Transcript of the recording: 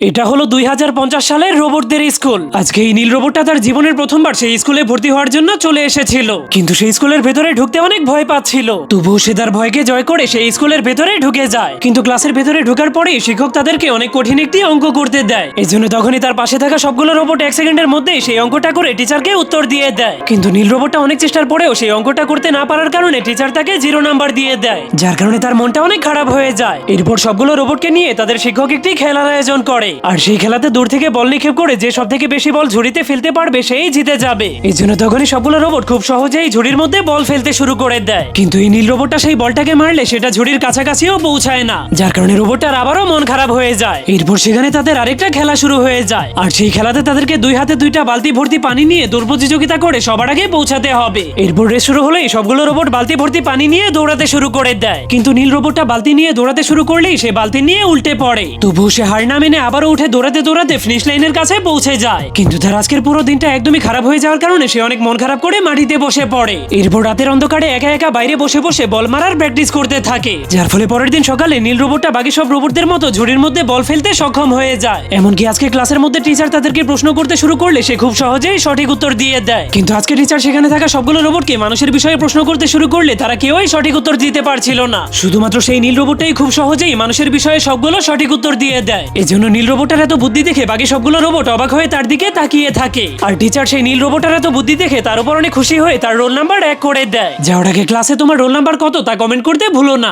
এটা হলো 2050 সালের রোবটদের স্কুল। আজকে এই নীল রোবটটা তার জীবনের প্রথমবার সেই স্কুলে ভর্তি হওয়ার জন্য চলে এসেছিল, কিন্তু সেই স্কুলের ভেতরে ঢুকতে অনেক ভয় পাচ্ছিল। তবুও সে তার ভয়কে জয় করে সেই স্কুলের ভেতরে ঢুকে যায়। কিন্তু ক্লাসের ভেতরে ঢোকার পরেই শিক্ষক তাদেরকে অনেক কঠিন একটি অঙ্ক করতে দেয়। এই জন্য তখনই তার পাশে থাকা সবগুলো রোবট 1 সেকেন্ডের মধ্যেই সেই অঙ্কটা করে টিচারকে উত্তর দিয়ে দেয়। কিন্তু নীল রোবটটা অনেক চেষ্টার পরেও সেই অঙ্কটা করতে না পারার কারণে টিচার তাকে 0 নাম্বার দিয়ে দেয়, যার কারণে তার মনটা অনেক খারাপ হয়ে যায়। এরপর সবগুলো রোবটকে নিয়ে তাদের শিক্ষক একটি খেলার আয়োজন করে, আর সেই খেলাতে দূর থেকে বল নিক্ষেপ করে যে সব থেকে বেশি বল ঝুড়িতে ফেলতে পারবে সেই জিতে যাবে। এই জন্য তখনই সবগুলো রোবট খুব সহজেই ঝুড়ির মধ্যে বল ফেলতে শুরু করে দেয়। কিন্তু এই নীল রোবটটা সেই বলটাকে মারলে সেটা ঝুড়ির কাছাকাছিও পৌঁছায় না, যার কারণে রোবটটার আবারও মন খারাপ হয়ে যায়। এরপর সেখানে তাদের আরেকটা খেলা শুরু হয়ে যায়, আর সেই খেলাতে তাদেরকে 2 হাতে 2টা বালতি ভর্তি পানি নিয়ে দৌড় প্রতিযোগিতা করে সবার আগে পৌঁছাতে হবে। এরপর রেস শুরু হলেই সবগুলো রোবট বালতি ভর্তি পানি নিয়ে দৌড়াতে শুরু করে দেয়। কিন্তু নীল রোবটটা বালতি নিয়ে দৌড়াতে শুরু করলেই সে বালতি নিয়ে উল্টে পড়ে। তবুও সে হার না মেনে আবারও উঠে দৌড়াতে দৌড়াতে ফিনিশ লাইনের কাছে পৌঁছে যায়। কিন্তু তার আজকের পুরো দিনটা একদমই খারাপ হয়ে যাওয়ার কারণে সে অনেক মন খারাপ করে মাটিতে বসে পড়ে। এরপর রাতের অন্ধকারে একা একা বাইরে বসে বসে বল মারার প্র্যাকটিস করতে থাকে, যার ফলে পরের দিন সকালে নীল রোবটটা বাকি সব রোবটদের মতো ঝুড়ির মধ্যে বল ফেলতে সক্ষম হয়ে যায়। এমনকি আজকে ক্লাসের মধ্যে টিচার তাদেরকে প্রশ্ন করতে শুরু করলে সে খুব সহজেই সঠিক উত্তর দিয়ে দেয়। কিন্তু আজকে টিচার সেখানে থাকা সবগুলো রোবটকে মানুষের বিষয়ে প্রশ্ন করতে শুরু করলে তারা কেউই সঠিক উত্তর দিতে পারছিল না। শুধুমাত্র সেই নীল রোবটটাই খুব সহজেই মানুষের বিষয়ে সবগুলো সঠিক উত্তর দিয়ে দেয়। এজন্য নীল রোবটটার এত বুদ্ধি দেখে বাকি সবগুলো রোবট অবাক হয়ে তার দিকে তাকিয়ে থাকে। আর টিচার সেই নীল রোবটটার এত বুদ্ধি দেখে তার উপর অনেক খুশি হয়ে তার রোল নাম্বার 1 করে দেয়। যাওয়ার আগে ক্লাসে তোমার রোল নাম্বার কত তা কমেন্ট করতে ভুলো না।